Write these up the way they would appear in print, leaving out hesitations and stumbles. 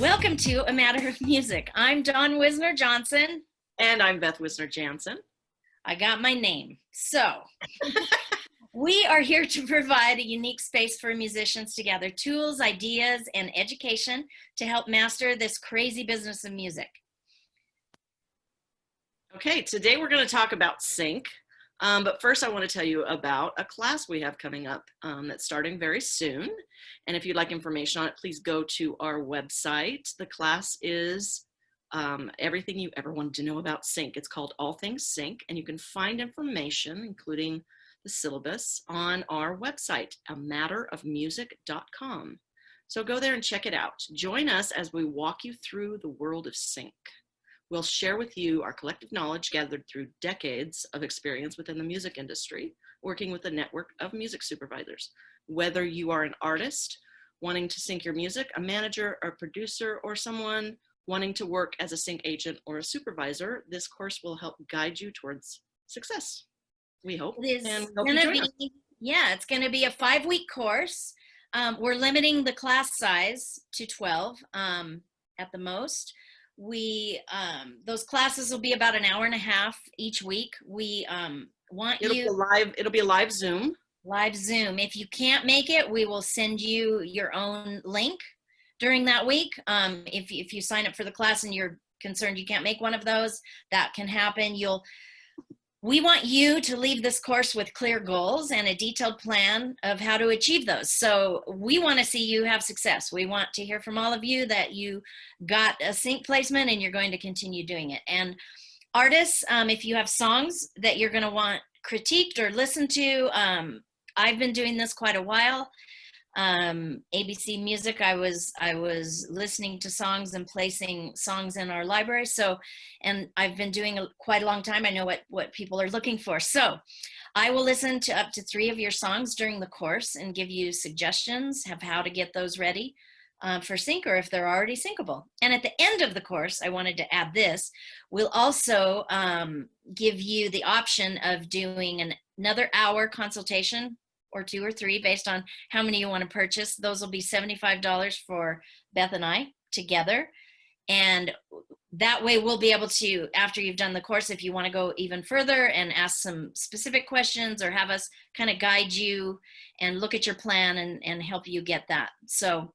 Welcome to A Matter of Music. I'm Wisner-Johnsen. And I'm Beth Wisner-Jahnsen. I got my name. So, we are here to provide a unique space for musicians to gather tools, ideas, and education to help master this crazy business of music. Okay, today we're going to talk about sync. But first I want to tell you about a class we have coming up that's starting very soon. And if you'd like information on it, please go to our website. The class is everything you ever wanted to know about sync. It's called All Things Sync, and you can find information, including the syllabus, on our website, amatterofmusic.com. So go there and check it out. Join us as we walk you through the world of sync. We'll share with you our collective knowledge gathered through decades of experience within the music industry, working with a network of music supervisors. Whether you are an artist wanting to sync your music, a manager or producer, or someone wanting to work as a sync agent or a supervisor, this course will help guide you towards success. We hope. It's going to be a 5-week course. We're limiting the class size to 12 at the most. Those classes will be about an hour and a half each week. It'll be a live Zoom. Live Zoom. If you can't make it, we will send you your own link during that week. If you sign up for the class and you're concerned you can't make one of those, that can happen. We want you to leave this course with clear goals and a detailed plan of how to achieve those. So we want to see you have success. We want to hear from all of you that you got a sync placement and you're going to continue doing it. And artists, if you have songs that you're going to want critiqued or listened to, I've been doing this quite a while. ABC Music, I was listening to songs and placing songs in our library. And I've been doing quite a long time. I know what people are looking for. So I will listen to up to 3 of your songs during the course and give you suggestions of how to get those ready for sync, or if they're already syncable. And at the end of the course, I wanted to add this, we'll also give you the option of doing another hour consultation, or 2 or 3 based on how many you want to purchase. Those will be $75 for Beth and I together. And that way we'll be able to, after you've done the course, if you want to go even further and ask some specific questions or have us kind of guide you and look at your plan and help you get that. So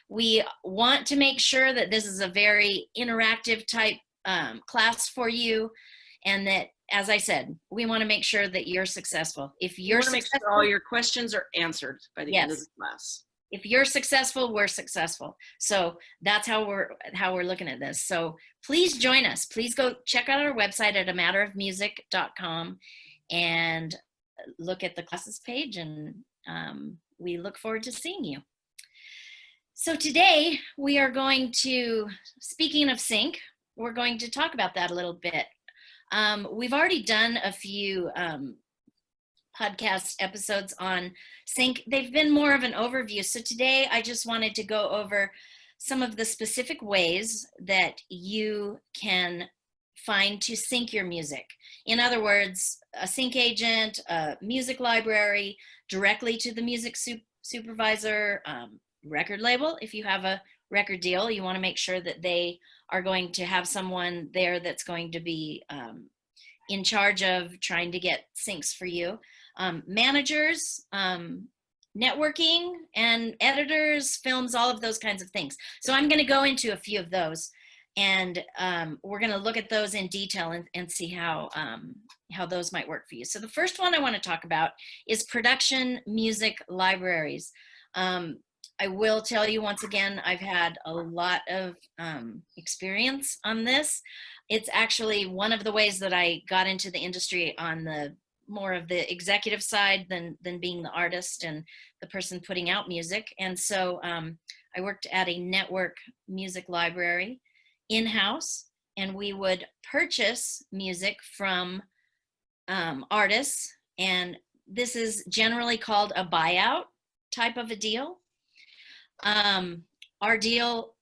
we want to make sure that this is a very interactive type class for you, and that, as I said, we want to make sure that you're successful. If you're successful, make sure all your questions are answered by the end of the class. If you're successful, we're successful. So that's how we're looking at this. So please join us. Please go check out our website at amatterofmusic.com and look at the classes page, and we look forward to seeing you. So today we are going to, speaking of sync, we're going to talk about that a little bit. We've already done a few podcast episodes on sync. They've been more of an overview. So today I just wanted to go over some of the specific ways that you can find to sync your music. In other words, a sync agent, a music library, directly to the music supervisor, record label. If you have a record deal, you want to make sure that they are going to have someone there that's going to be in charge of trying to get syncs for you. Managers, networking, and editors, films, all of those kinds of things. So I'm going to go into a few of those, and we're going to look at those in detail and see how those might work for you. So the first one I want to talk about is production music libraries. I will tell you once again, I've had a lot of experience on this. It's actually one of the ways that I got into the industry on the more of the executive side than being the artist and the person putting out music. And so I worked at a network music library in-house, and we would purchase music from artists, and this is generally called a buyout type of a deal. Our deal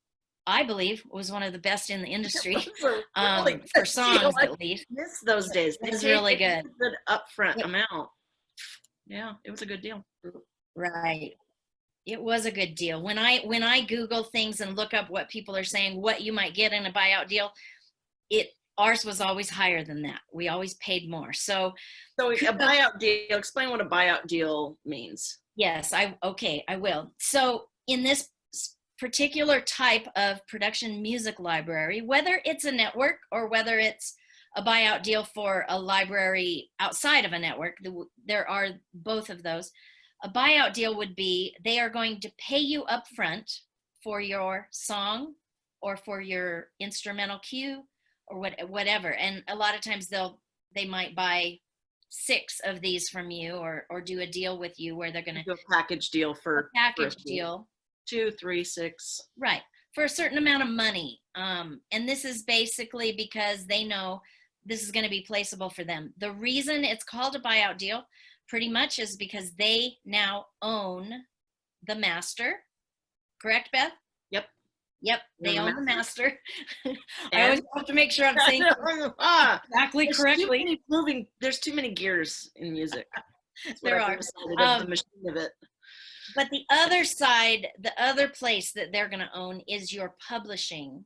I believe was one of the best in the industry, It was a really for good songs deal. I at least. miss those days. It was really good. A good upfront It- amount. Yeah, it was a good deal. right. It was a good deal. When I Google things and look up what people are saying, what you might get in a buyout deal, ours was always higher than that. We always paid more. So a buyout deal, explain what a buyout deal means. yes, I will. So in this particular type of production music library, whether it's a network or whether it's a buyout deal for a library outside of a network, there are both of those. A buyout deal would be they are going to pay you up front for your song or for your instrumental cue or whatever. And a lot of times they might buy 6 of these from you or do a deal with you where they're going to do a package deal for a package deal. 2, 3, 6. Right. For a certain amount of money. And this is basically because they know this is going to be placeable for them. The reason it's called a buyout deal pretty much is because they now own the master. Correct, Beth? Yep. Yep. They own the master. I And always have to make sure I'm saying exactly correctly. There's too many gears in music. There are. The machine of it. But the other side, the other place that they're going to own is your publishing.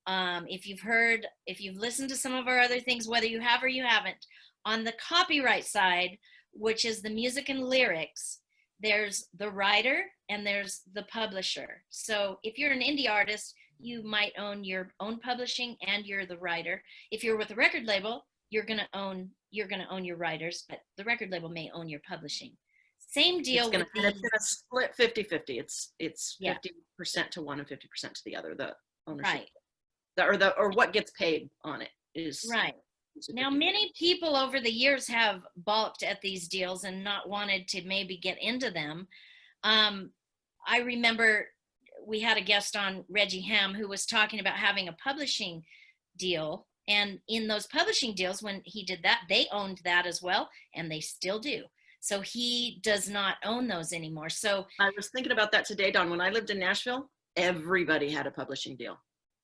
If you've listened to some of our other things, whether you have or you haven't, on the copyright side, which is the music and lyrics, there's the writer and there's the publisher. So if you're an indie artist, you might own your own publishing and you're the writer. If you're with a record label, you're going to own your writers, but the record label may own your publishing. Same deal it's going to split 50-50. It's 50% to one and 50% to the other. The ownership, right? Or what gets paid on it is right. Now, many people over the years have balked at these deals and not wanted to maybe get into them. I remember we had a guest on, Reggie Ham, who was talking about having a publishing deal. And in those publishing deals, when he did that, they owned that as well, and they still do. So he does not own those anymore. So I was thinking about that today, Dawn. When I lived in Nashville, everybody had a publishing deal.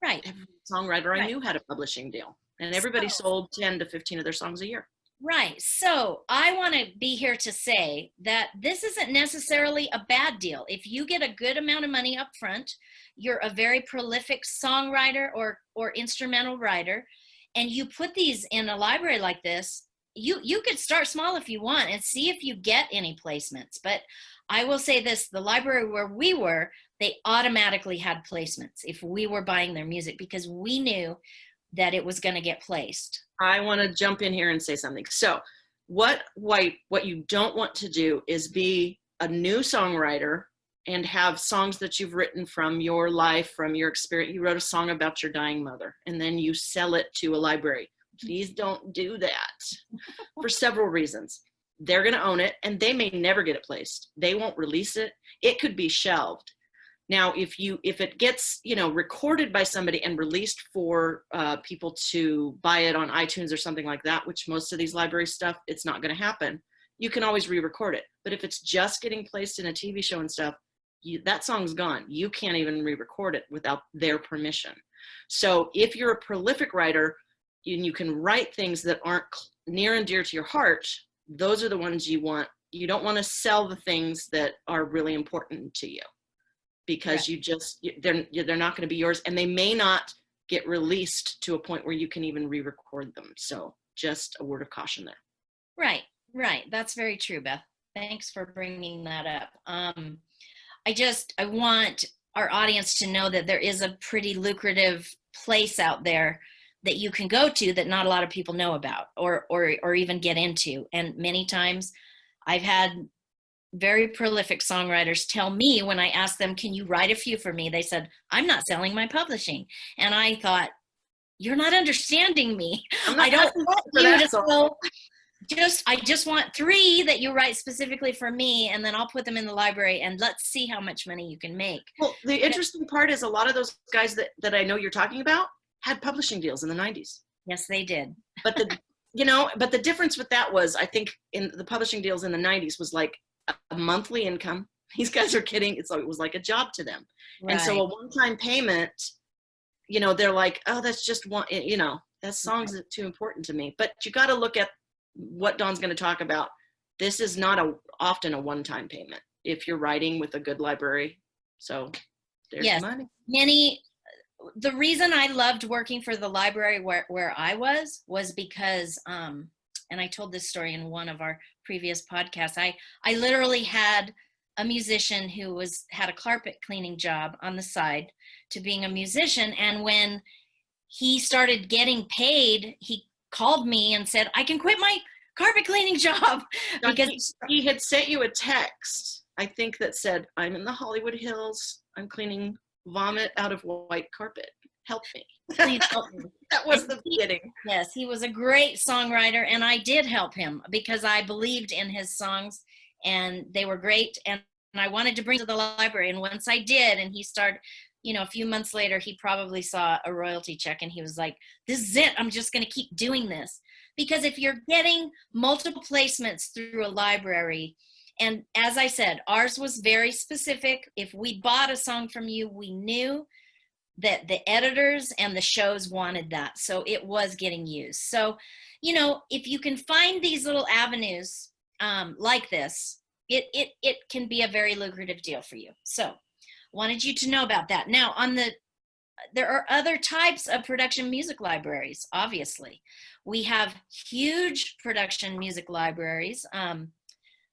Right. Every songwriter I knew had a publishing deal. And everybody sold 10 to 15 of their songs a year. Right. So I want to be here to say that this isn't necessarily a bad deal. If you get a good amount of money up front, you're a very prolific songwriter or instrumental writer, and you put these in a library like this, you could start small if you want and see if you get any placements. But I will say this, the library where we were, they automatically had placements if we were buying their music because we knew that it was going to get placed. I want to jump in here and say something. So what you don't want to do is be a new songwriter and have songs that you've written from your life, from your experience. You wrote a song about your dying mother and then you sell it to a library. Please don't do that for several reasons. They're going to own it and they may never get it placed. They won't release it. It could be shelved. Now, if it gets, recorded by somebody and released for people to buy it on iTunes or something like that, which most of these library stuff, it's not going to happen. You can always re-record it. But if it's just getting placed in a TV show and stuff, that song's gone. You can't even re-record it without their permission. So if you're a prolific writer and you can write things that aren't near and dear to your heart, those are the ones you want. You don't want to sell the things that are really important to you, because they're not going to be yours, and they may not get released to a point where you can even re-record them. So just a word of caution there. Right. That's very true, Beth. Thanks for bringing that up. I want our audience to know that there is a pretty lucrative place out there that you can go to that not a lot of people know about or even get into. And many times I've had very prolific songwriters tell me when I asked them, can you write a few for me? They said, I'm not selling my publishing. And I thought, you're not understanding me. I don't want you to sell. I just want 3 that you write specifically for me, and then I'll put them in the library and let's see how much money you can make. Well, the interesting part is a lot of those guys that I know you're talking about had publishing deals in the 90s. Yes, they did. But the difference with that was, I think in the publishing deals in the 90s was like a monthly income these guys are kidding. It was like a job to them. Right. And so a one-time payment, you know, they're like, oh, that's just one, you know, that song's too important to me. But you got to look at what Dawn's going to talk about. This is not often a one-time payment if you're writing with a good library. So there's money. The reason I loved working for the library where I was because, and I told this story in one of our previous podcasts, I literally had a musician who had a carpet cleaning job on the side to being a musician. And when he started getting paid, he called me and said, I can quit my carpet cleaning job. Because he had sent you a text, I think, that said, I'm in the Hollywood Hills. I'm cleaning vomit out of white carpet. Help me. Please help me. That was the beginning. Yes, he was a great songwriter, and I did help him because I believed in his songs, and they were great, and I wanted to bring to the library. And once I did, and he started, you know, a few months later, he probably saw a royalty check, and he was like, this is it. I'm just going to keep doing this. Because if you're getting multiple placements through a library, and as I said, ours was very specific. If we bought a song from you, we knew that the editors and the shows wanted that. So it was getting used. So, you know, if you can find these little avenues like this, it can be a very lucrative deal for you. So wanted you to know about that. Now, there are other types of production music libraries, obviously. We have huge production music libraries.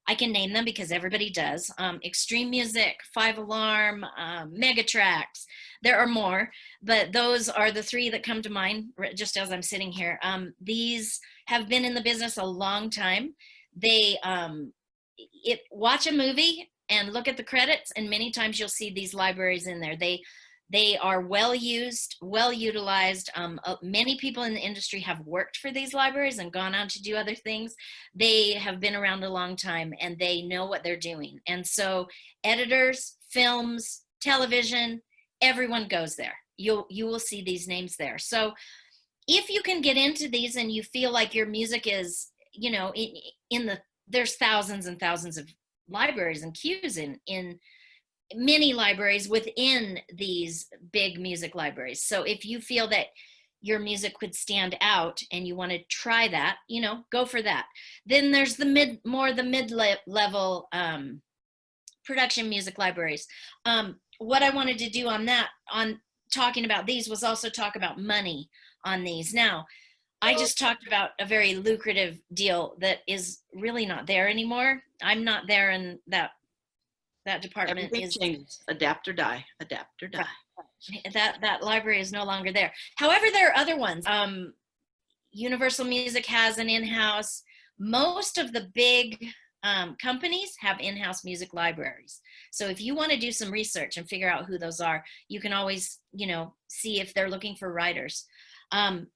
I can name them because everybody does. Extreme Music, 5 Alarm, Megatracks. There are more, but those are the 3 that come to mind just as I'm sitting here. These have been in the business a long time. They watch a movie and look at the credits, and many times you'll see these libraries in there. They are well used, well utilized. Many people in the industry have worked for these libraries and gone on to do other things. They have been around a long time and they know what they're doing. And so editors, films, television, everyone goes there. You will see these names there. So if you can get into these and you feel like your music is, you know, there's thousands and thousands of libraries and queues in many libraries within these big music libraries. So if you feel that your music would stand out and you want to try that, you know, go for that. Then there's the mid-level production music libraries. What I wanted to do on talking about these was also talk about money on these. Now, I just talked about a very lucrative deal that is really not there anymore. I'm not there in that department. Everything changes. Adapt or die. Adapt or die. That library is no longer there. However, there are other ones. Universal Music has an in-house. Most of the big companies have in-house music libraries. So if you want to do some research and figure out who those are, you can always, you know, see if they're looking for writers. And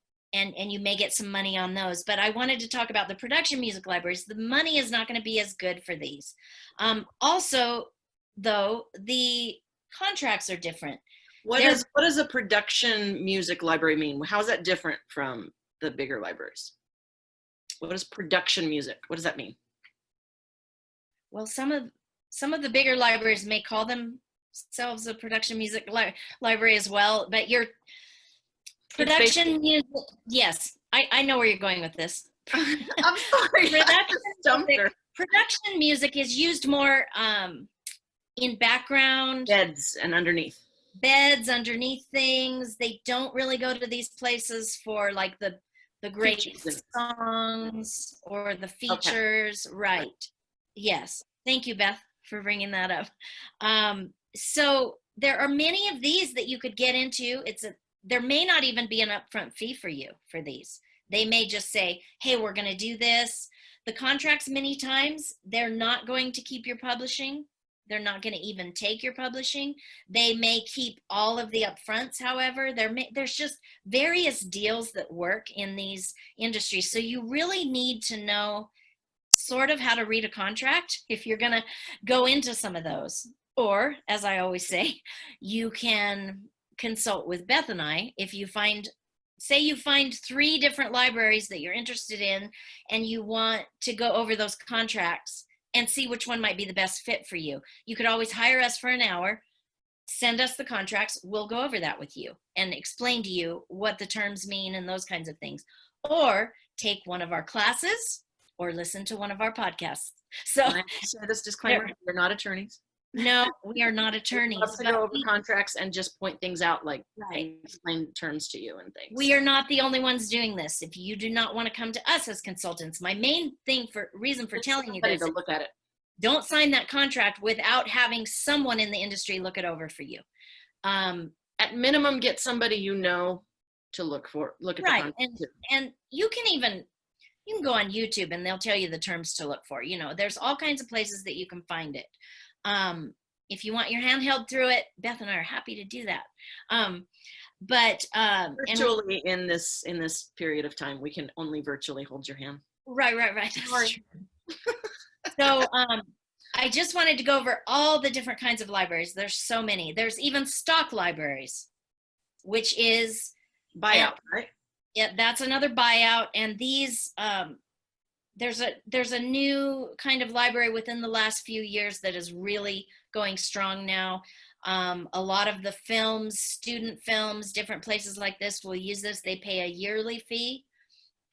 you may get some money on those. But I wanted to talk about the production music libraries. The money is not going to be as good for these. Also, though, the contracts are different. What does a production music library mean? How is that different from the bigger libraries? What is production music? What does that mean? Well, some of the bigger libraries may call themselves a production music library as well, but your production music, yes, I know where you're going with this. I'm sorry. Production music is used more in background. Beds underneath things. They don't really go to these places for like the great songs or the features. Okay. Right. Yes. Thank you, Beth, for bringing that up. So there are many of these that you could get into. There may not even be an upfront fee for you for these. They may just say, hey, we're going to do this. The contracts, many times, they're not going to keep your publishing. They're not going to even take your publishing. They may keep all of the upfronts. However, there's just various deals that work in these industries. So you really need to know sort of how to read a contract if you're going to go into some of those. Or, as I always say, you can consult with Beth and I. If you say you find 3 different libraries that you're interested in and you want to go over those contracts and see which one might be the best fit for you. You could always hire us for an hour, send us the contracts, we'll go over that with you and explain to you what the terms mean and those kinds of things. Or take one of our classes or listen to one of our podcasts. So I say this disclaimer, we're not attorneys. no, we are not attorneys. We love to go over contracts and just point things out, like right. explain terms to you and things. We are not the only ones doing this. If you do not want to come to us as consultants, my main reason for telling you this, to look at it. Don't sign that contract without having someone in the industry look it over for you. At minimum, get somebody you know to look at the contract. And you can go on YouTube and they'll tell you the terms to look for. You know, there's all kinds of places that you can find it. If you want your hand held through it, Beth and I are happy to do that. Virtually in this period of time, we can only virtually hold your hand. Right. So I just wanted to go over all the different kinds of libraries. There's so many. There's even stock libraries, which is buyout, right? Yeah, that's another buyout. And these, there's a new kind of library within the last few years that is really going strong now. A lot of the films, student films, different places like this will use this. They pay a yearly fee,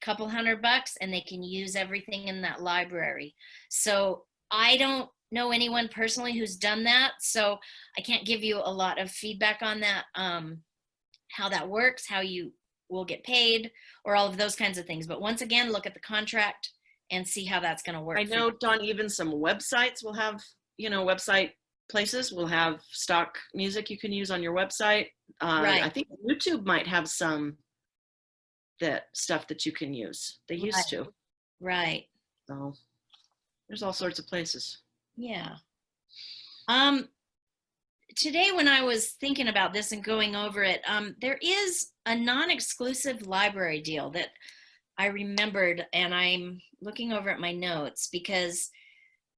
couple $100, and they can use everything in that library. So I don't know anyone personally who's done that, so I can't give you a lot of feedback on that, how that works, how you will get paid, or all of those kinds of things. But once again, look at the contract and see how that's going to work. I know, Dawn, even some websites will have, website places will have stock music you can use on your website. Right. I think YouTube might have some stuff that you can use. They used to. Right. So there's all sorts of places. Yeah. Today when I was thinking about this and going over it, there is a non-exclusive library deal that I remembered, and I'm looking over at my notes because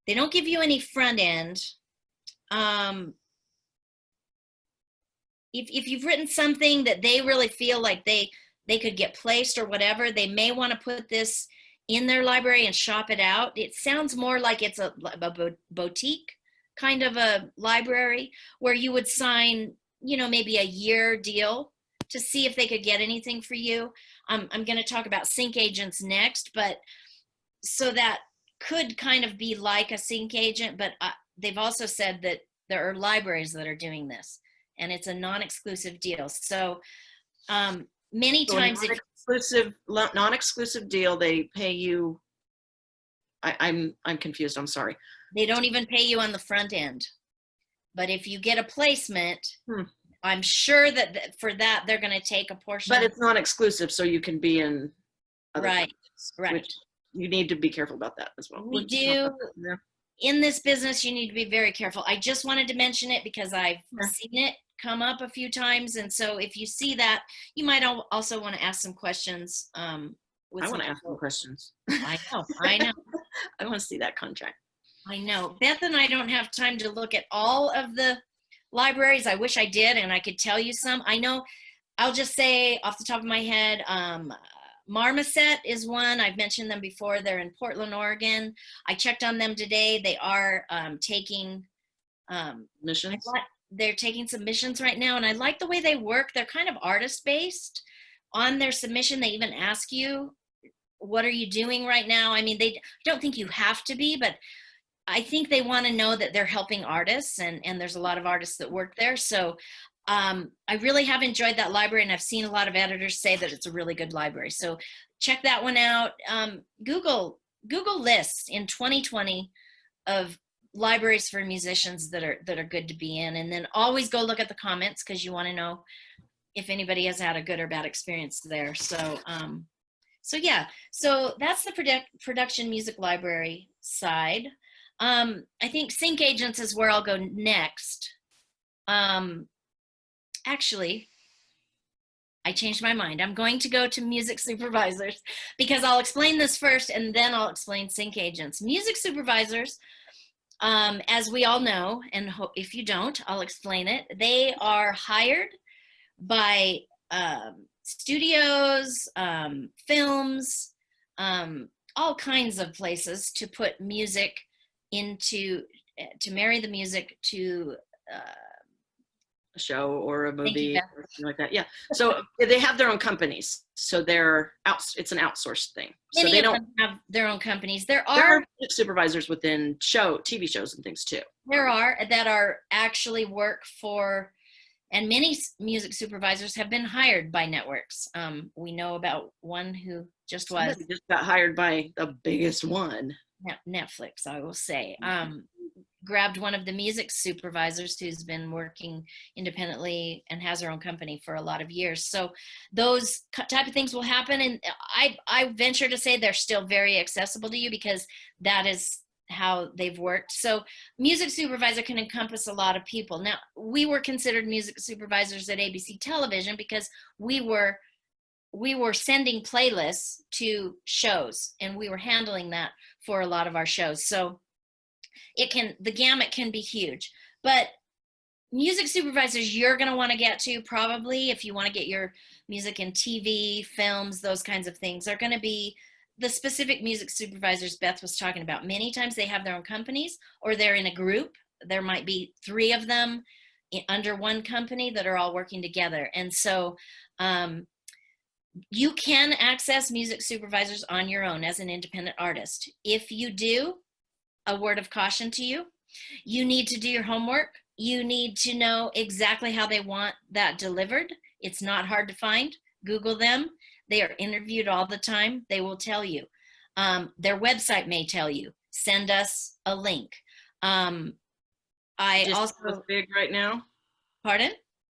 they don't give you any front end. If you've written something that they really feel like they could get placed or whatever, they may want to put this in their library and shop it out. It sounds more like it's a boutique kind of a library where you would sign, maybe a year deal to see if they could get anything for you. I'm going to talk about sync agents next, but so that could kind of be like a sync agent, but they've also said that there are libraries that are doing this, and it's a non-exclusive deal. So many times, non-exclusive deal, they pay you. I'm confused. I'm sorry. They don't even pay you on the front end, but if you get a placement, I'm sure that for that they're going to take a portion. But it's non-exclusive, so you can be in other places, right. Which you need to be careful about that as well. We do. In this business, you need to be very careful. I just wanted to mention it because I've seen it come up a few times, and so if you see that, you might also want to ask some questions. I want to ask some questions. I know. I want to see that contract. I know. Beth and I don't have time to look at all of the libraries. I wish I did, and I could tell you some. I know, I'll just say off the top of my head, Marmoset is one. I've mentioned them before. They're in Portland, Oregon. I checked on them today. They are taking missions. They're taking submissions right now, and I like the way they work. They're kind of artist-based. On their submission, they even ask you, what are you doing right now? I mean, I don't think you have to be, but I think they want to know that they're helping artists, and there's a lot of artists that work there. So I really have enjoyed that library, and I've seen a lot of editors say that it's a really good library. So check that one out. Google lists in 2020 of libraries for musicians that are good to be in, and then always go look at the comments because you want to know if anybody has had a good or bad experience there. So yeah, so that's the production music library side. I think sync agents is where I'll go next. Actually, I changed my mind. I'm going to go to music supervisors because I'll explain this first and then I'll explain sync agents. Music supervisors, as we all know, and if you don't, I'll explain it. They are hired by studios, films, all kinds of places to put music into to marry the music to A show or a thank you, movie Beth. or something like that. Yeah. So they have their own companies. So it's an outsourced thing. So Many they of don't. them have their own companies. There There are are supervisors within TV shows and things too. that are actually work for, and many music supervisors have been hired by networks. We know about one who just Somebody just got hired by the biggest one. Netflix, I will say. Grabbed one of the music supervisors who's been working independently and has her own company for a lot of years. So those type of things will happen. And I venture to say they're still very accessible to you because that is how they've worked. So music supervisor can encompass a lot of people. Now, we were considered music supervisors at ABC Television because we were sending playlists to shows, and we were handling that for a lot of our shows. So the gamut can be huge. But music supervisors you're going to want to get to, probably if you want to get your music in TV, films, those kinds of things, are going to be the specific music supervisors Beth was talking about. Many times they have their own companies, or they're in a group. There might be 3 of them under one company that are all working together. And so you can access music supervisors on your own as an independent artist. If you do, a word of caution to you: you need to do your homework. You need to know exactly how they want that delivered. It's not hard to find. Google them. They are interviewed all the time. They will tell you. Their website may tell you. Send us a link. Disco is big right now. Pardon?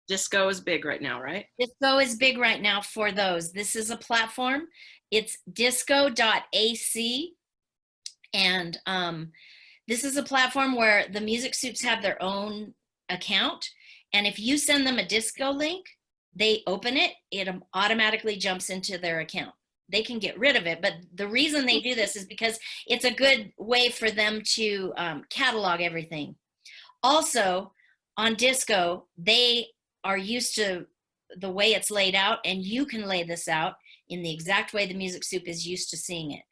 Disco is big right now, right? Disco is big right now for those. This is a platform. It's disco.ac. And this is a platform where the music soups have their own account. And if you send them a disco link, they open it, it automatically jumps into their account. They can get rid of it, but the reason they do this is because it's a good way for them to catalog everything. Also, on disco, they are used to the way it's laid out, and you can lay this out in the exact way the music soup is used to seeing it.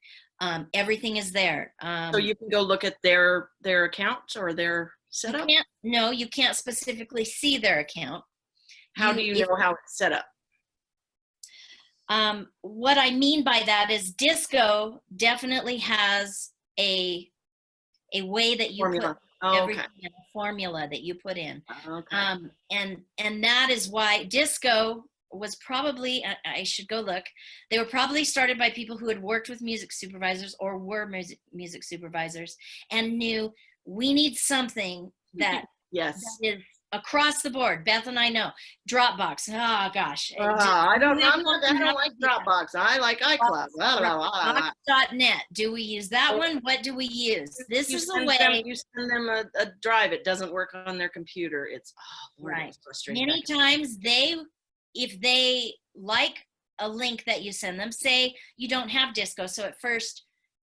Everything is there. So you can go look at their account or their setup? You can't specifically see their account. How do you know how it's set up? What I mean by that is disco definitely has a way that you formula. put everything in, a formula that you put in. Okay. And that is why disco was probably, I should go look, they were probably started by people who had worked with music supervisors or were music supervisors and knew we need something that, yes, that is across the board. Beth and I know. Dropbox. Oh gosh. I don't like Dropbox. I like iCloud. Dropbox.net. Do we use that one? What do we use? This is a way. You send them a drive. It doesn't work on their computer. It's right. Many times if they like a link that you send them, say you don't have disco, so at first,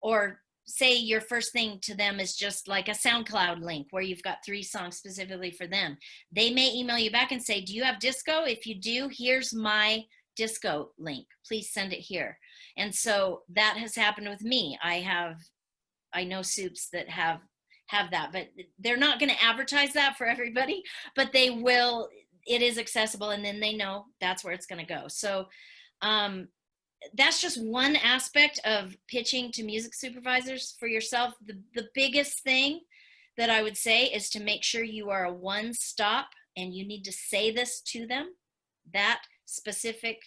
or say your first thing to them is just like a SoundCloud link where you've got 3 songs specifically for them. They may email you back and say, do you have disco? If you do, here's my disco link. Please send it here. And so that has happened with me. I know soups that have that, but they're not going to advertise that for everybody, but they will. It is accessible, and then they know that's where it's going to go. So that's just one aspect of pitching to music supervisors for yourself. The biggest thing that I would say is to make sure you are a one-stop, and you need to say this to them, that specific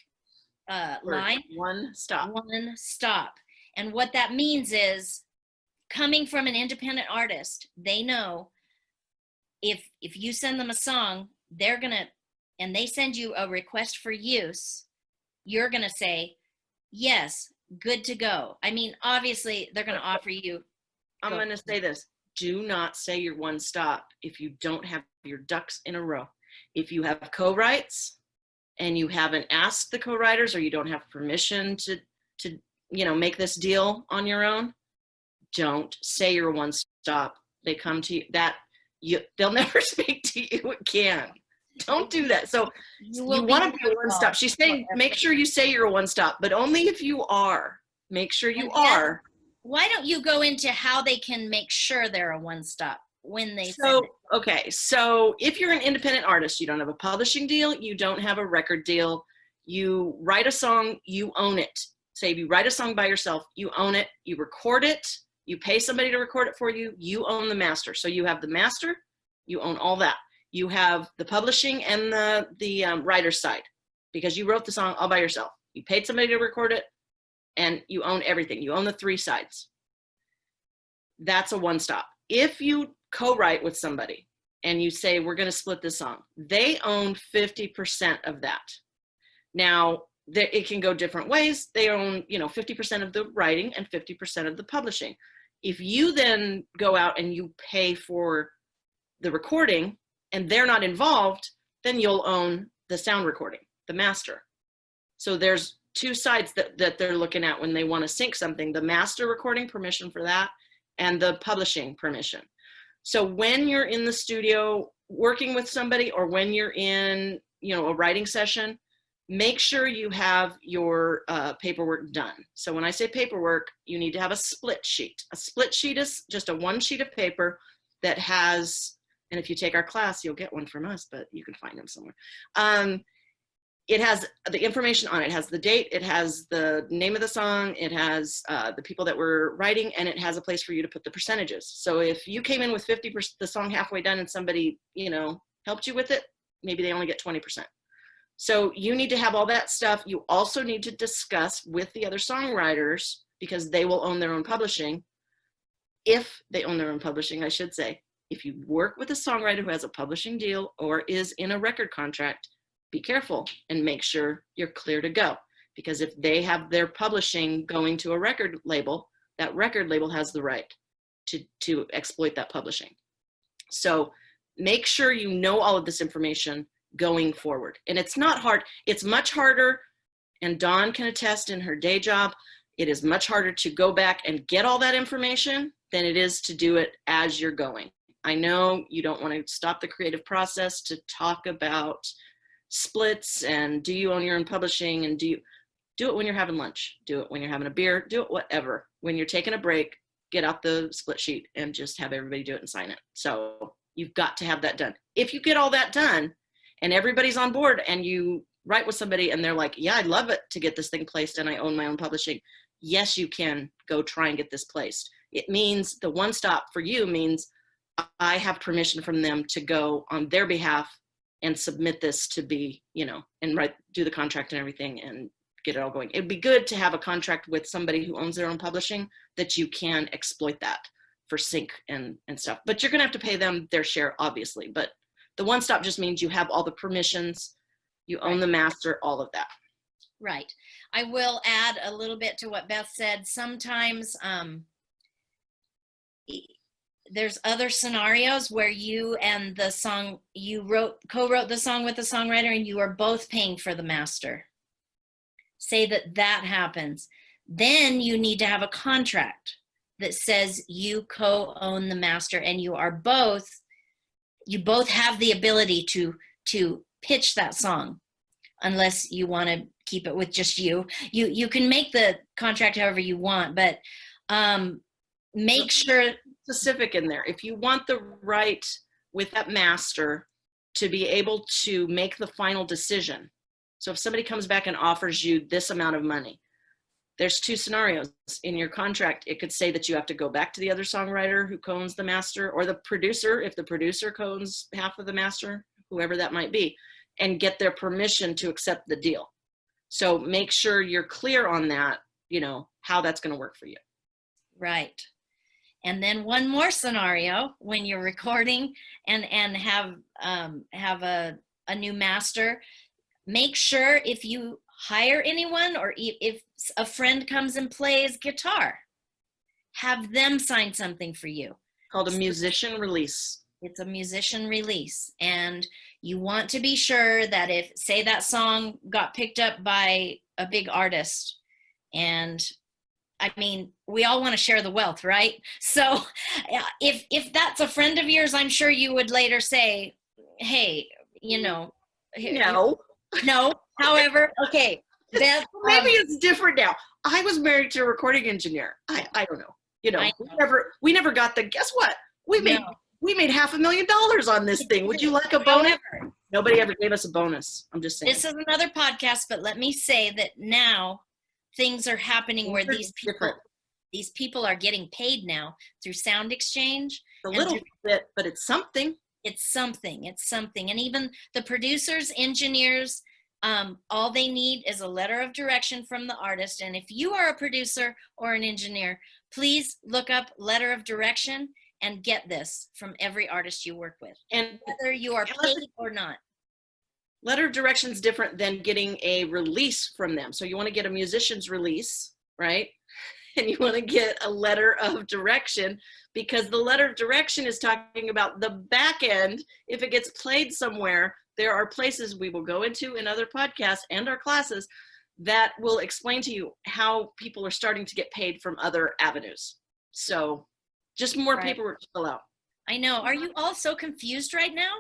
line. One stop. One stop. And what that means is, coming from an independent artist, they know if you send them a song, they're gonna, and they send you a request for use, you're gonna say, yes, good to go. I mean, obviously they're gonna offer you. I'm gonna say this: do not say you're one stop if you don't have your ducks in a row. If you have co-writes and you haven't asked the co-writers, or you don't have permission to make this deal on your own, don't say you're one stop. They come to you, they'll never speak to you again. Don't do that. So you want to be a one stop. She's saying make sure you say you're a one stop, but only if you are. Make sure you are. why don't you go into how they can make sure they're a one-stop when they So, send it? okay. So if you're an independent artist, you don't have a publishing deal, you don't have a record deal, you write a song, you own it. Say if you write a song by yourself, you own it, you record it, you pay somebody to record it for you, you own the master. So you have the master, you own all that. You have the publishing and the writer's side because you wrote the song all by yourself. You paid somebody to record it and you own everything. You own the three sides. That's a one-stop. If you co-write with somebody and you say, we're going to split this song, they own 50% of that. Now, it can go different ways. They own, 50% of the writing and 50% of the publishing. If you then go out and you pay for the recording and they're not involved, then you'll own the sound recording, the master. So there's two sides that they're looking at when they want to sync something, the master recording permission for that and the publishing permission. So when you're in the studio working with somebody or when you're in, a writing session, make sure you have your paperwork done. So when I say paperwork, you need to have a split sheet. A split sheet is just a one sheet of paper that has, and if you take our class, you'll get one from us, but you can find them somewhere. It has the information on it. It has the date, it has the name of the song, it has the people that were writing, and it has a place for you to put the percentages. So if you came in with 50%, the song halfway done and somebody, helped you with it, maybe they only get 20%. So you need to have all that stuff. You also need to discuss with the other songwriters because they will own their own publishing. If they own their own publishing, I should say. If you work with a songwriter who has a publishing deal or is in a record contract, be careful and make sure you're clear to go. Because if they have their publishing going to a record label, that record label has the right to exploit that publishing. So make sure you know all of this information going forward. And it's not hard. It's much harder, and Dawn can attest in her day job, it is much harder to go back and get all that information than it is to do it as you're going. I know you don't want to stop the creative process to talk about splits and do you own your own publishing and do it when you're having lunch, do it when you're having a beer, do it whatever. When you're taking a break, get out the split sheet and just have everybody do it and sign it. So you've got to have that done. If you get all that done and everybody's on board and you write with somebody and they're like, yeah, I'd love it to get this thing placed and I own my own publishing. Yes, you can go try and get this placed. It means the one stop for you means I have permission from them to go on their behalf and submit this to be, and do the contract and everything and get it all going. It'd be good to have a contract with somebody who owns their own publishing that you can exploit that for sync and stuff. But you're gonna have to pay them their share, obviously. But the one stop just means you have all the permissions, you own the master, all of that. Right. I will add a little bit to what Beth said. Sometimes there's other scenarios where you and the song, you co-wrote the song with the songwriter and you are both paying for the master. Say that happens. Then you need to have a contract that says you co-own the master and you both have the ability to pitch that song, unless you want to keep it with just you. You can make the contract however you want, but make sure specific in there. If you want the right with that master to be able to make the final decision. So if somebody comes back and offers you this amount of money, there's two scenarios in your contract. It could say that you have to go back to the other songwriter who co-owns the master, or the producer, if the producer co-owns half of the master, whoever that might be, and get their permission to accept the deal. So make sure you're clear on that, how that's going to work for you. Right. And then one more scenario when you're recording and have a new master, make sure if you hire anyone or if a friend comes and plays guitar, have them sign something for you. Called a musician release. It's a musician release. And you want to be sure that if, say that song got picked up by a big artist, and I mean, we all want to share the wealth, right? So if that's a friend of yours, I'm sure you would later say, hey, No. No. However, okay. Beth, maybe it's different now. I was married to a recording engineer. I don't know. You know, I know. we never got the, guess what? We made $500,000 on this thing. Would you like a bonus? However, Nobody ever gave us a bonus. I'm just saying. this is another podcast, but let me say that now things are happening where these people are getting paid now through Sound Exchange. A little bit, but it's something. It's something. And even the producers, engineers, all they need is a letter of direction from the artist. And if you are a producer or an engineer, please look up letter of direction and get this from every artist you work with, and whether you are paid or not. Letter of direction is different than getting a release from them. So you want to get a musician's release, right? And you want to get a letter of direction, because the letter of direction is talking about the back end. If it gets played somewhere, there are places we will go into in other podcasts and our classes that will explain to you how people are starting to get paid from other avenues. So just more paperwork to fill out. I know. Are you all so confused right now?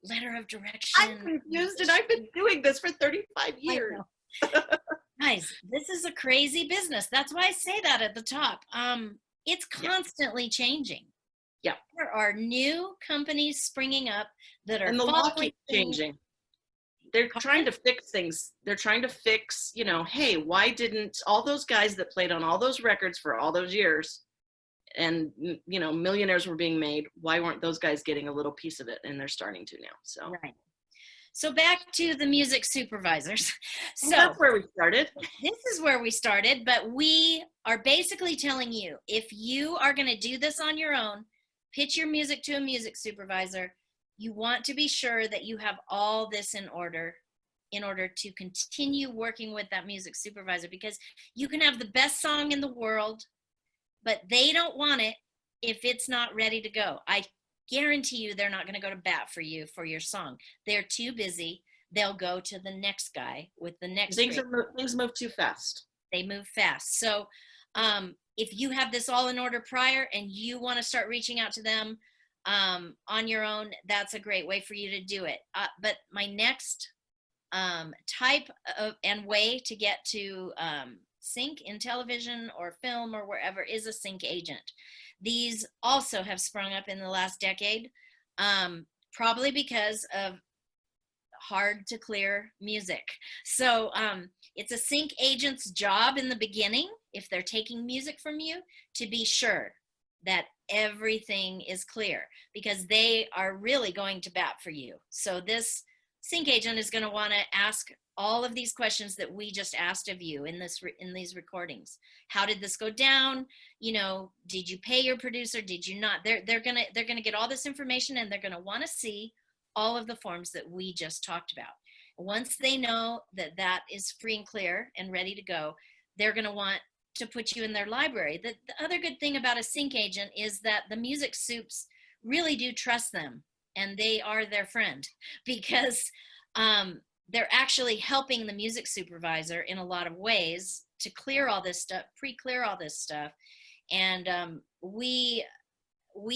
Letter of direction. I'm confused, and I've been doing this for 35 years. Guys, this is a crazy business. That's why I say that at the top. It's constantly changing. Yeah. There are new companies springing up that are, and the law keeps changing. They're trying to fix things. They're trying to fix, you know, hey, why didn't all those guys that played on all those records for all those years, and, you know, millionaires were being made, why weren't those guys getting a little piece of it? And they're starting to now. So right. So back to the music supervisors. So that's where we started. This is where we started, but we are basically telling you, if you are going to do this on your own, pitch your music to a music supervisor, you want to be sure that you have all this in order to continue working with that music supervisor, because you can have the best song in the world, but they don't want it if it's not ready to go. I guarantee you they're not going to go to bat for you for your song. They're too busy. They'll go to the next guy with the next things move too fast. They move fast. So if you have this all in order prior and you want to start reaching out to them on your own, that's a great way for you to do it. But my next type of and way to get to sync in television or film or wherever is a sync agent. These also have sprung up in the last decade, probably because of hard to clear music. So it's a sync agent's job in the beginning, if they're taking music from you, to be sure that everything is clear, because they are really going to bat for you. So this sync agent is going to want to ask all of these questions that we just asked of you in these recordings. How did this go down? You know, did you pay your producer? Did you not? They're gonna get all this information, and they're gonna want to see all of the forms that we just talked about. Once they know that that is free and clear and ready to go, they're gonna want to put you in their library. The other good thing about a sync agent is that the music soups really do trust them, and they are their friend, because they're actually helping the music supervisor in a lot of ways to clear all this stuff, pre-clear all this stuff. And we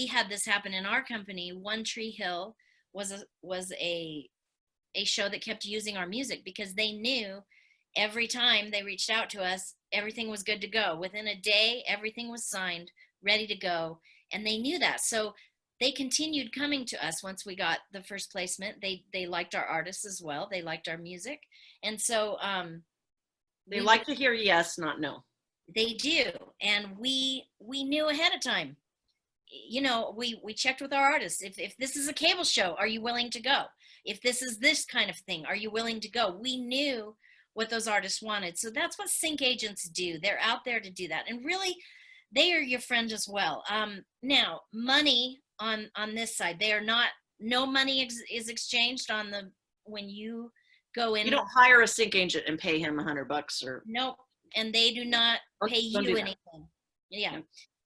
had this happen in our company. One Tree Hill was a show that kept using our music because they knew every time they reached out to us, everything was good to go. Within a day, everything was signed, ready to go. And they knew that. So they continued coming to us once we got the first placement. They liked our artists as well. They liked our music. And so they like to hear yes, not no. They do. And we knew ahead of time. You know, we checked with our artists. If this is a cable show, are you willing to go? If this is this kind of thing, are you willing to go? We knew what those artists wanted. So that's what sync agents do. They're out there to do that. And really, they are your friend as well. Now, money on this side, they are not, no money is exchanged on the, when you go in. You don't hire a sync agent and pay him $100 or. Nope. And they do not pay you anything. Yeah. Yeah.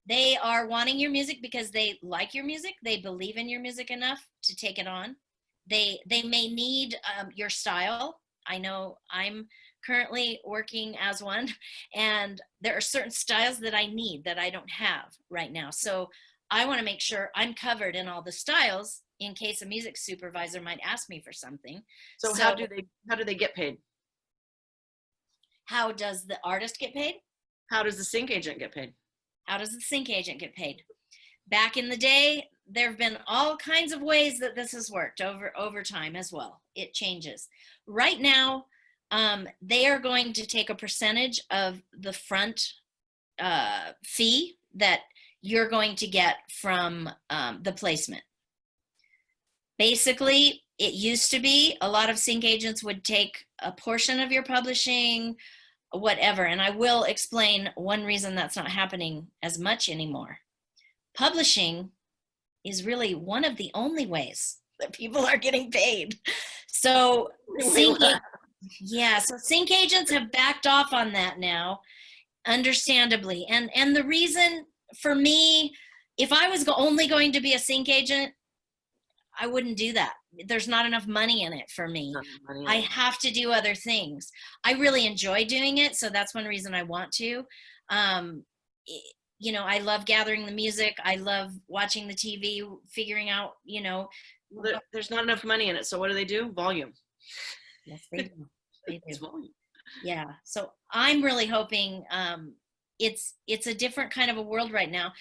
They are wanting your music because they like your music. They believe in your music enough to take it on. They may need your style. I know I'm currently working as one, and there are certain styles that I need that I don't have right now. So I want to make sure I'm covered in all the styles in case a music supervisor might ask me for something. So how do they get paid? How does the artist get paid? How does the sync agent get paid? How does the sync agent get paid? Back in the day, there have been all kinds of ways that this has worked over time as well. It changes. Right now, they are going to take a percentage of the front fee that you're going to get from the placement. Basically, it used to be a lot of sync agents would take a portion of your publishing, whatever. And I will explain one reason that's not happening as much anymore. Publishing is really one of the only ways that people are getting paid. So sync agents have backed off on that now, understandably. And the reason for me, if I was only going to be a sync agent, I wouldn't do that. There's not enough money in it for me. I have to do other things. I really enjoy doing it, so that's one reason I want to. You know, I love gathering the music. I love watching the TV, figuring out, you know. There's not enough money in it, so what do? Volume. Yes, they do. They do. It's volume. Yeah, so I'm really hoping it's a different kind of a world right now.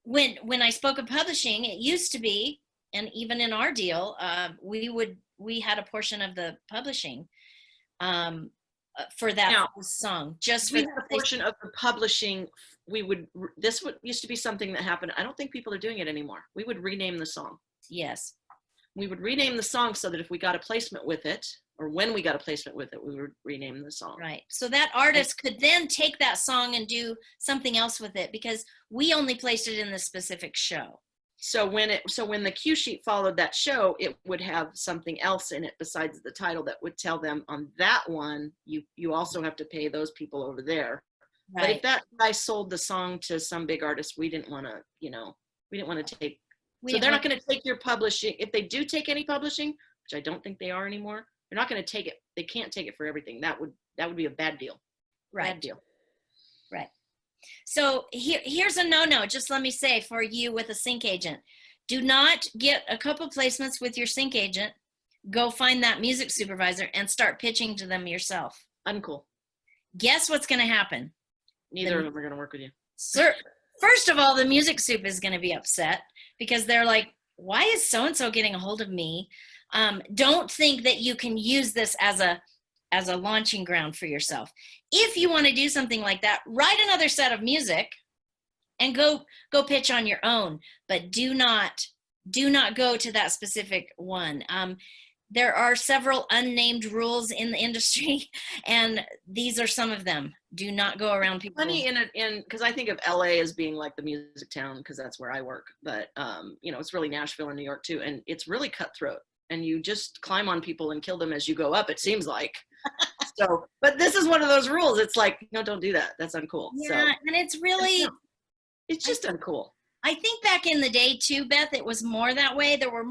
When I spoke of publishing, it used to be, and even in our deal, we had a portion of the publishing for that song. Just we had a portion of the publishing. This used to be something that happened. I don't think people are doing it anymore. We would rename the song. Yes. We would rename the song so that if we got a placement with it, or when we got a placement with it, we would rename the song. Right. So that artist could then take that song and do something else with it, because we only placed it in the specific show. So when the cue sheet followed that show, it would have something else in it besides the title that would tell them on that one, you also have to pay those people over there. Right. But if that guy sold the song to some big artist, we didn't want to take. So they're not going to take your publishing. If they do take any publishing, which I don't think they are anymore, they're not going to take it. They can't take it for everything. That would be a bad deal. Right. Bad deal. Right. So here's a no-no, just let me say, for you with a sync agent. Do not get a couple placements with your sync agent, go find that music supervisor and start pitching to them yourself. Uncool. Guess what's going to happen? Neither of them are going to work with you. Sir, first of all, the music soup is going to be upset because they're like, why is so-and-so getting a hold of me? Don't think that you can use this as a launching ground for yourself. If you want to do something like that, write another set of music and go pitch on your own, but do not go to that specific one. There are several unnamed rules in the industry, and these are some of them. Do not go around people. Funny because I think of LA as being like the music town because that's where I work, but it's really Nashville and New York too, and it's really cutthroat. And you just climb on people and kill them as you go up, it seems like. So, but this is one of those rules. It's like, no, don't do that. That's uncool. Yeah, so, and it's really... It's just uncool. I think back in the day too, Beth, it was more that way. There were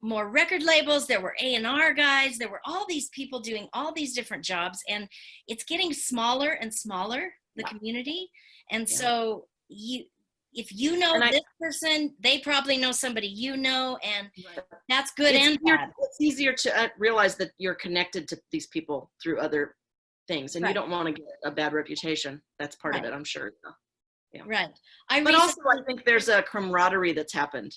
more record labels, there were A&R guys, there were all these people doing all these different jobs, and it's getting smaller and smaller, the community. And so if you know this person, they probably know somebody you know, and that's good and bad. It's easier to realize that you're connected to these people through other things, and you don't want to get a bad reputation. That's part of it, I'm sure. Yeah. Right. But also, I think there's a camaraderie that's happened.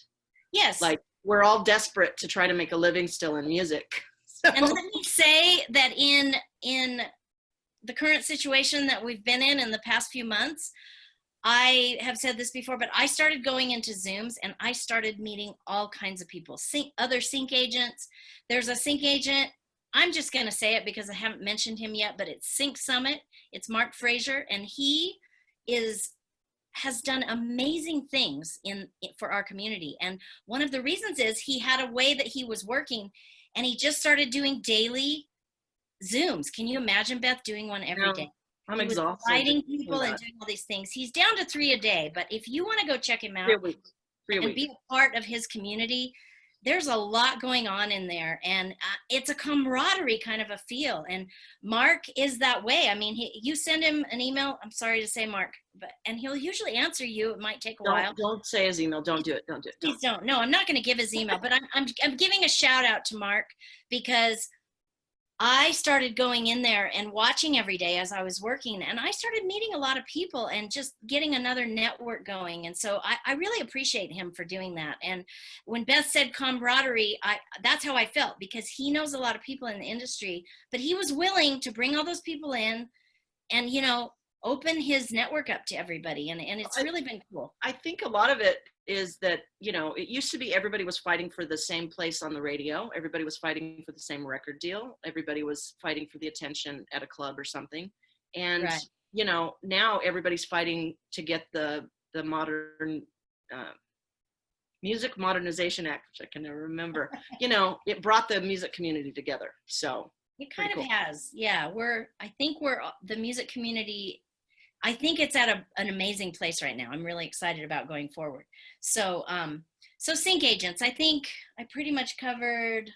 Yes. Like, we're all desperate to try to make a living still in music. So. And let me say that in the current situation that we've been in the past few months, I have said this before, but I started going into Zooms and I started meeting all kinds of people, other sync agents. There's a sync agent, I'm just going to say it because I haven't mentioned him yet, but it's Sync Summit. It's Mark Frazier, and he has done amazing things for our community. And one of the reasons is he had a way that he was working, and he just started doing daily Zooms. Can you imagine, Beth, doing one every day? I'm exhausted. Inviting people and doing all these things. He's down to 3 a day, but if you want to go check him out and be a part of his community, there's a lot going on in there, and it's a camaraderie kind of a feel. And Mark is that way. I mean, you send him an email. I'm sorry to say, Mark, and he'll usually answer you. It might take a while. Don't say his email. Don't do it. Don't do it. Please don't. No, I'm not going to give his email, but I'm giving a shout out to Mark because I started going in there and watching every day as I was working, and I started meeting a lot of people and just getting another network going. And so I really appreciate him for doing that. And when Beth said camaraderie, that's how I felt, because he knows a lot of people in the industry, but he was willing to bring all those people in and, you know, open his network up to everybody. And it's really been cool. I think a lot of it is that, you know, it used to be everybody was fighting for the same place on the radio. Everybody was fighting for the same record deal. Everybody was fighting for the attention at a club or something. And, Right. you know, now everybody's fighting to get the modern Music Modernization Act, which I can never remember. You know, it brought the music community together. So It kind of cool. has. Yeah. I think the music community, I think it's at an amazing place right now. I'm really excited about going forward. So, so sync agents, I think I pretty much covered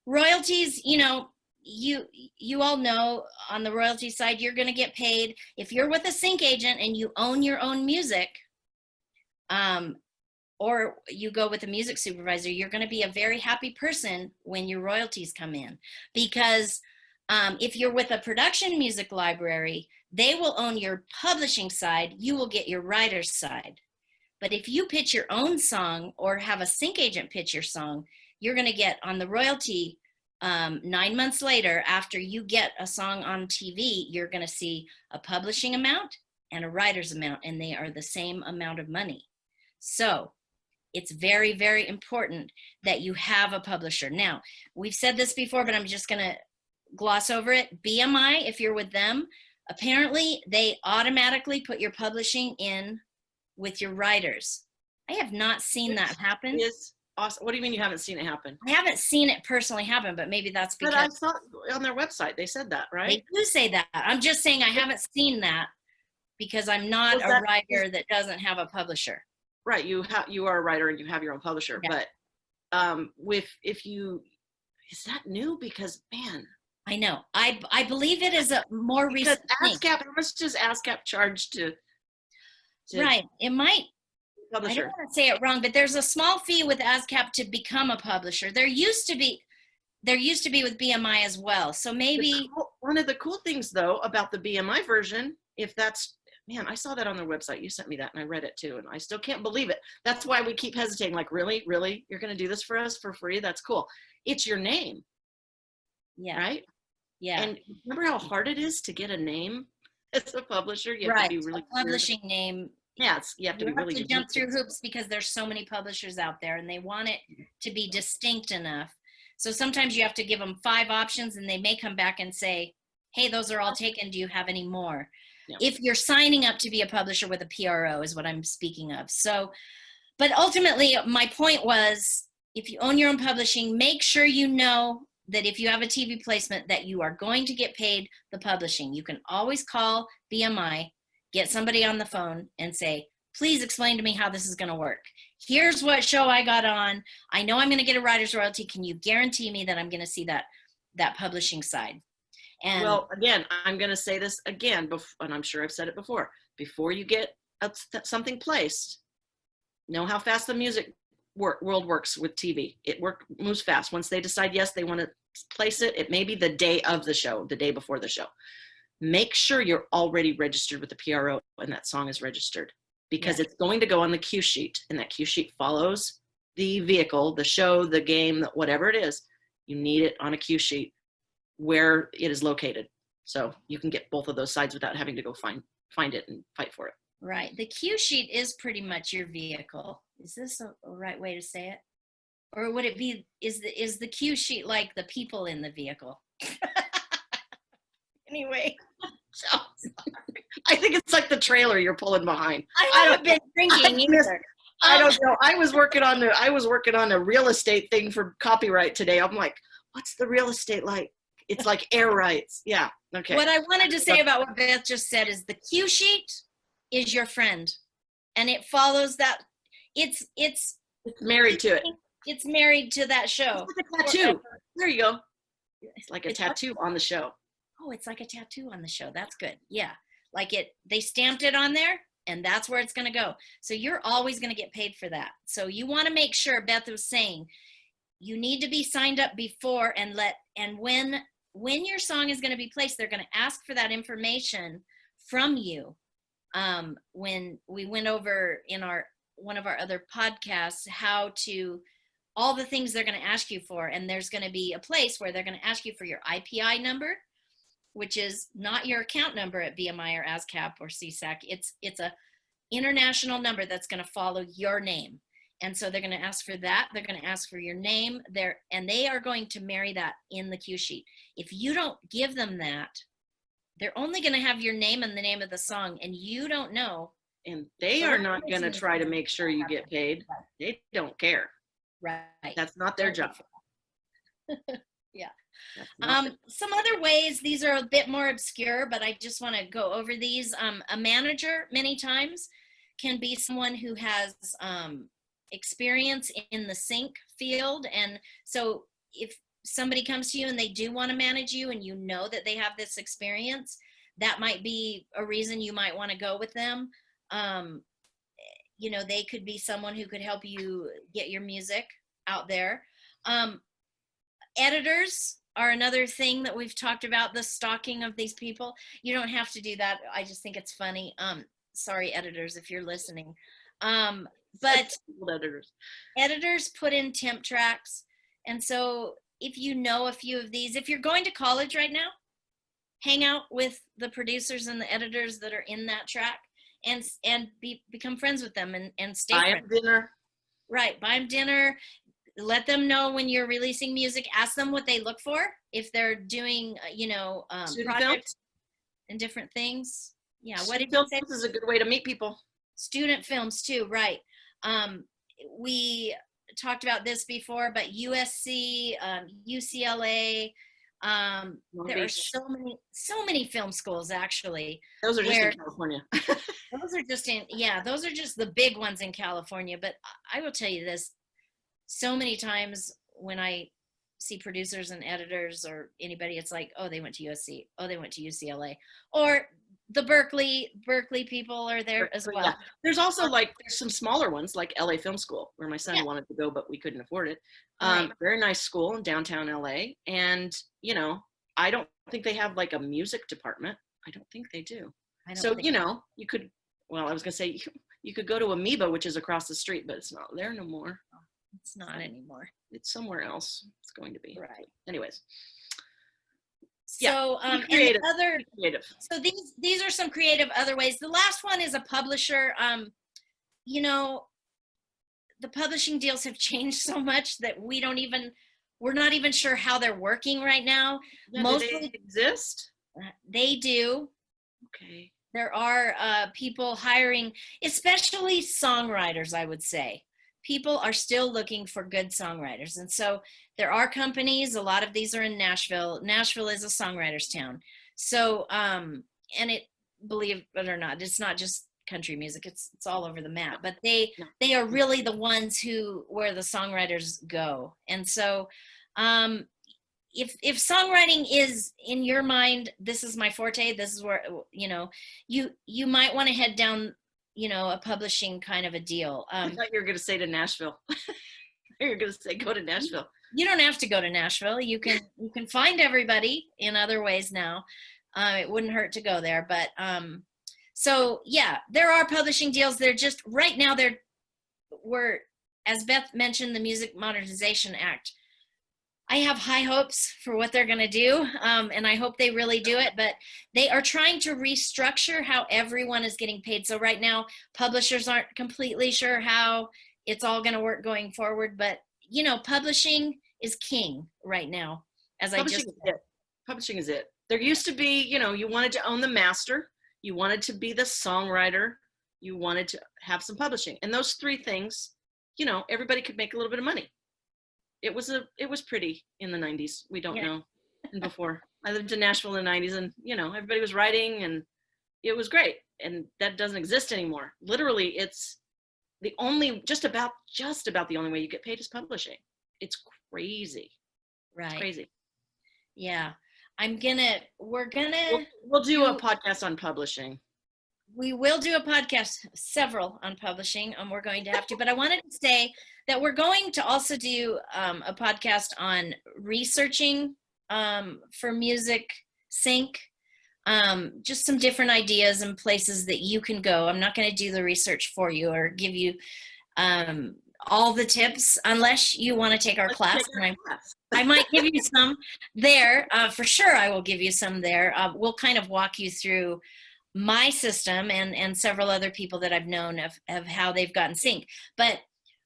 royalties. You know, you all know on the royalty side, you're going to get paid if you're with a sync agent and you own your own music, or you go with a music supervisor. You're going to be a very happy person when your royalties come in, because if you're with a production music library, they will own your publishing side, you will get your writer's side. But if you pitch your own song or have a sync agent pitch your song, you're going to get on the royalty 9 months later, after you get a song on TV, you're going to see a publishing amount and a writer's amount, and they are the same amount of money. So it's very, very important that you have a publisher. Now, we've said this before, but I'm just going to gloss over it. BMI, if you're with them, apparently they automatically put your publishing in with your writers. I have not seen that happen. It's awesome. What do you mean you haven't seen it happen? I haven't seen it personally happen, but maybe that's because. But I saw on their website they said that, right? They do say that. I'm just saying I haven't seen that because I'm not a writer that doesn't have a publisher. Right. You are a writer and you have your own publisher. Yeah. But is that new? Because man, I know. I believe it is a more recent thing. ASCAP, how much does ASCAP charge to right. It might, publisher? I don't want to say it wrong, but there's a small fee with ASCAP to become a publisher. There used to be with BMI as well. So maybe one of the cool things though about the BMI version, if that's, man, I saw that on their website. You sent me that and I read it too. And I still can't believe it. That's why we keep hesitating. Like, really? You're going to do this for us for free? That's cool. It's your name. Yeah. Right? Yeah. And remember how hard it is to get a name as a publisher? You have to be really publishing name. Yes. You have to be really to jump through hoops because there's so many publishers out there and they want it to be distinct enough. So sometimes you have to give them 5 options and they may come back and say, hey, those are all taken. Do you have any more? Yeah. If you're signing up to be a publisher with a PRO is what I'm speaking of. So, but ultimately my point was, if you own your own publishing, make sure you know that if you have a TV placement that you are going to get paid the publishing. You can always call BMI, get somebody on the phone and say, please explain to me how this is going to work. Here's what show I got on. I know I'm going to get a writer's royalty. Can you guarantee me that I'm going to see that publishing side? And well, again, I'm going to say this again, and I'm sure I've said it before. Before you get something placed, know how fast the music world works with TV. It moves fast. Once they decide, yes, they want to place it, it may be the day of the show, the day before the show. Make sure you're already registered with the PRO and that song is registered, because it's going to go on the cue sheet, and that cue sheet follows the vehicle, the show, the game, whatever it is. You need it on a cue sheet where it is located, so you can get both of those sides without having to go find it and fight for it. Right. The cue sheet is pretty much your vehicle. Is this a right way to say it? Or would it be, is the cue sheet like the people in the vehicle? Anyway. So, I think it's like the trailer you're pulling behind. I haven't been drinking either. I don't know. I was working on a real estate thing for copyright today. I'm like, what's the real estate like? It's like air rights. Yeah. Okay. What I wanted to say about what Beth just said is the cue sheet is your friend, and it follows that. It's married to it. It's married to that show. It's like a tattoo. There you go. It's like a tattoo on the show. Oh, it's like a tattoo on the show. That's good. Yeah. Like they stamped it on there, and that's where it's going to go. So you're always going to get paid for that. So you want to make sure, Beth was saying, you need to be signed up before and when when your song is going to be placed, they're going to ask for that information from you. When we went over in one of our other podcasts, all the things they're going to ask you for, and there's going to be a place where they're going to ask you for your IPI number, which is not your account number at BMI or ASCAP or CSAC. It's a international number that's going to follow your name. And so they're going to ask for that. They're going to ask for your name there, and they are going to marry that in the cue sheet. If you don't give them that, they're only going to have your name and the name of the song, and you don't know. And they are not going to try to make sure you get paid. They don't care. Right. That's not their job. Yeah. Some other ways, these are a bit more obscure, but I just want to go over these. A manager many times can be someone who has experience in the sync field. And so if somebody comes to you and they do want to manage you and you know that they have this experience, that might be a reason you might want to go with them. You know, they could be someone who could help you get your music out there. Editors are another thing that we've talked about, the stalking of these people. You don't have to do that. I just think it's funny. Sorry, editors, if you're listening. But editors put in temp tracks. And so if you know a few of these, if you're going to college right now, hang out with the producers and the editors that are in that track and become friends with them and stay friends. Buy them dinner. Right, buy them dinner. Let them know when you're releasing music. Ask them what they look for if they're doing, projects and different things. Yeah, what did you say? This is a good way to meet people. Student films too, right? We talked about this before, but USC, UCLA. There are so many film schools actually. Those are just in California. Those are just the big ones in California. But I will tell you this, so many times when I see producers and editors or anybody, it's like, oh, they went to USC, oh, they went to UCLA, or the Berkeley people are there as well. Yeah. There's also there's some smaller ones like LA Film School where my son wanted to go, but we couldn't afford it. Right. Very nice school in downtown LA. And, I don't think they have like a music department. I don't think they do. You could, I was going to say you could go to Amoeba, which is across the street, but it's not there no more. It's not anymore. It's somewhere else. It's going to be. Right. Anyways. So creative. So these are some creative other ways. The last one is a publisher. The publishing deals have changed so much that we're not even sure how they're working right now. Do they exist? They do. Okay. There are people hiring, especially songwriters, I would say. People are still looking for good songwriters. And so there are companies, a lot of these are in Nashville. Nashville is a songwriter's town. So, believe it or not, it's not just country music, it's all over the map, but they are really the ones where the songwriters go. And so, if songwriting is in your mind, this is my forte, this is where, you might want to head down a publishing kind of a deal. I thought you were going to say to Nashville. You were going to say go to Nashville. You don't have to go to Nashville. You can find everybody in other ways now. It wouldn't hurt to go there, but there are publishing deals. They're just right now. We're, as Beth mentioned, the Music Modernization Act. I have high hopes for what they're going to do, and I hope they really do it, but they are trying to restructure how everyone is getting paid. So right now, publishers aren't completely sure how it's all going to work going forward, but, publishing is king right now, Publishing is it. There used to be, you wanted to own the master, you wanted to be the songwriter, you wanted to have some publishing. And those three things, everybody could make a little bit of money. It was pretty in the 90s. We don't know. And before I lived in Nashville in the 90s, and everybody was writing and it was great. And that doesn't exist anymore. Literally, it's just about the only way you get paid is publishing. It's crazy. Right. It's crazy. Yeah. We'll do a podcast on publishing. We will do a podcast, several on publishing, we're going to have to, but I wanted to say that we're going to also do a podcast on researching for music sync. Just some different ideas and places that you can go. I'm not going to do the research for you or give you all the tips unless you want to take our class. I might give you some there. For sure, I will give you some there. We'll kind of walk you through my system and several other people that I've known of how they've gotten sync. But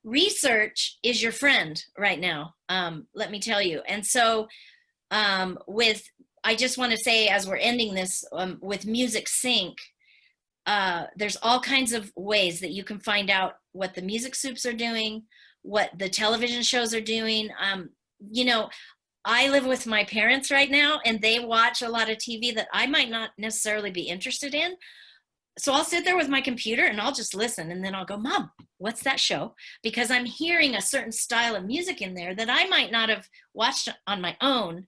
research is your friend right now, let me tell you. And so I just want to say, as we're ending this, with Music Sync, there's all kinds of ways that you can find out what the music soups are doing, what the television shows are doing. You know, I live with my parents right now, and they watch a lot of TV that I might not necessarily be interested in. So I'll sit there with my computer and I'll just listen, and then I'll go, Mom, what's that show? Because I'm hearing a certain style of music in there that I might not have watched on my own.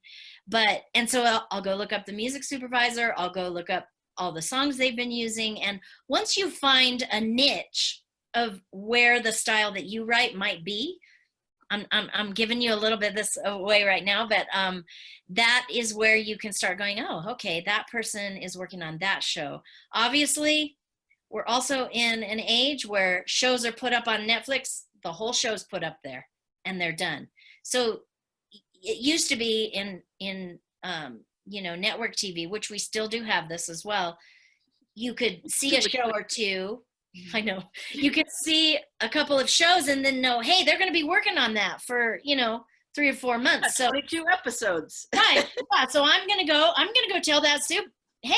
And so I'll go look up the music supervisor. I'll go look up all the songs they've been using. And once you find a niche of where the style that you write might be, I'm giving you a little bit of this away right now, but that is where you can start going, oh, okay, that person is working on that show. Obviously, we're also in an age where shows are put up on Netflix, the whole show's put up there, and they're done. So it used to be in you know, network TV, which we still do have this as well. You could see a show or two. I know. You could see a couple of shows and then know, hey, they're going to be working on that for, you know, 3 or 4 months. So 22 episodes. Right. Yeah. So I'm going to go tell that soup, hey,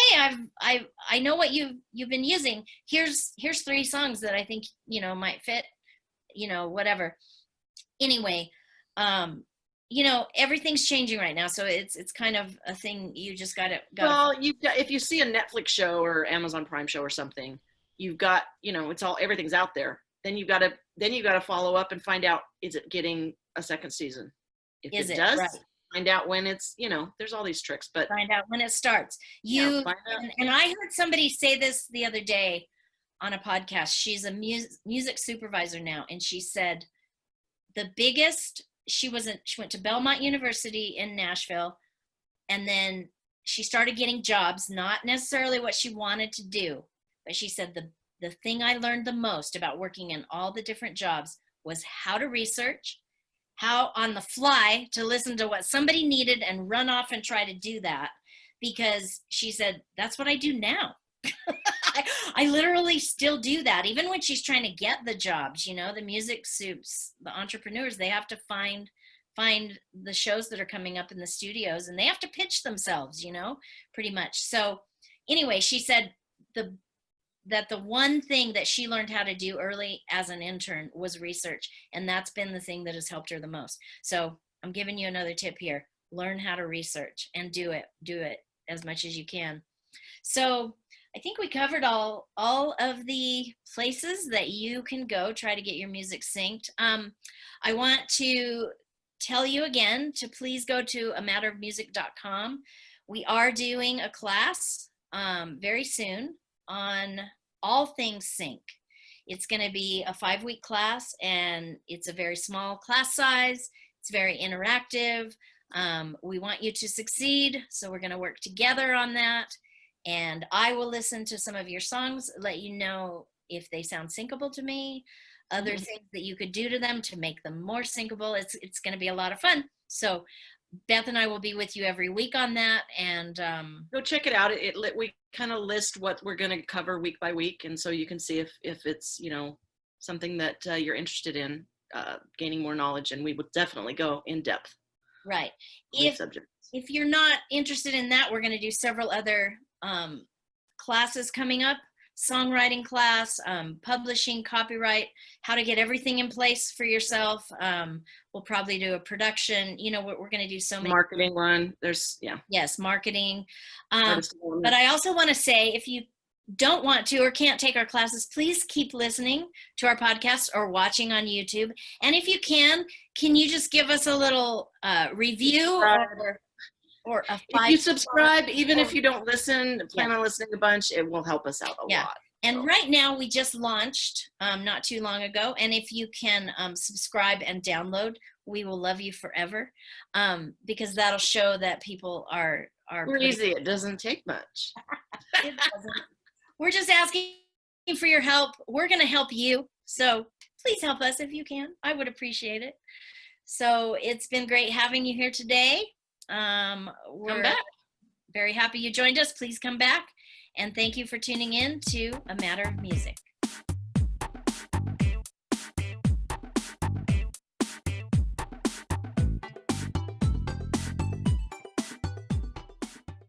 I know what you've been using. Here's 3 songs that I think, you know, might fit, you know, whatever. Anyway, you know, everything's changing right now, so it's kind of a thing you just got to. Well, if you see a Netflix show or Amazon Prime show or something, you've got, you know, everything's out there. Then you've got to follow up and find out, is it getting a second season? If it does, right. Find out when it's, you know, there's all these tricks, but find out when it starts. And I heard somebody say this the other day on a podcast. She's a music supervisor now, and she said she went to Belmont University in Nashville, and then she started getting jobs, not necessarily what she wanted to do, but she said the thing I learned the most about working in all the different jobs was how to research, how on the fly to listen to what somebody needed and run off and try to do that, because she said, that's what I do now. I literally still do that. Even when she's trying to get the jobs, you know, the music soups, the entrepreneurs, they have to find the shows that are coming up in the studios, and they have to pitch themselves, you know, pretty much. So anyway, she said that the one thing that she learned how to do early as an intern was research. And that's been the thing that has helped her the most. So I'm giving you another tip here. Learn how to research and do it as much as you can. So I think we covered all of the places that you can go try to get your music synced. I want to tell you again to please go to amatterofmusic.com. We are doing a class very soon on all things sync. It's going to be a 5-week class, and it's a very small class size. It's very interactive. We want you to succeed, so we're going to work together on that. And I will listen to some of your songs, let you know if they sound syncable to me, other things that you could do to them to make them more syncable. It's going to be a lot of fun. So Beth and I will be with you every week on that. And go check it out. We kind of list what we're going to cover week by week. And so you can see if it's, you know, something that you're interested in gaining more knowledge. And we would definitely go in depth. Right. If you're not interested in that, we're going to do several other classes coming up. Songwriting class, publishing, copyright, how to get everything in place for yourself. We'll probably do a production, you know, we're going to do so many. Marketing one, Yes, marketing. But I also want to say, if you don't want to or can't take our classes, please keep listening to our podcast or watching on YouTube. And if you can you just give us a little review or a 5 if you subscribe, even if you don't plan on listening a bunch, it will help us out a lot. And right now we just launched not too long ago. And if you can subscribe and download, we will love you forever, because that'll show that people are We're easy. It doesn't take much. It doesn't. We're just asking for your help. We're going to help you. So please help us if you can. I would appreciate it. So it's been great having you here today. We're back. very happy you joined us. Please come back. And thank you for tuning in to A Matter of Music.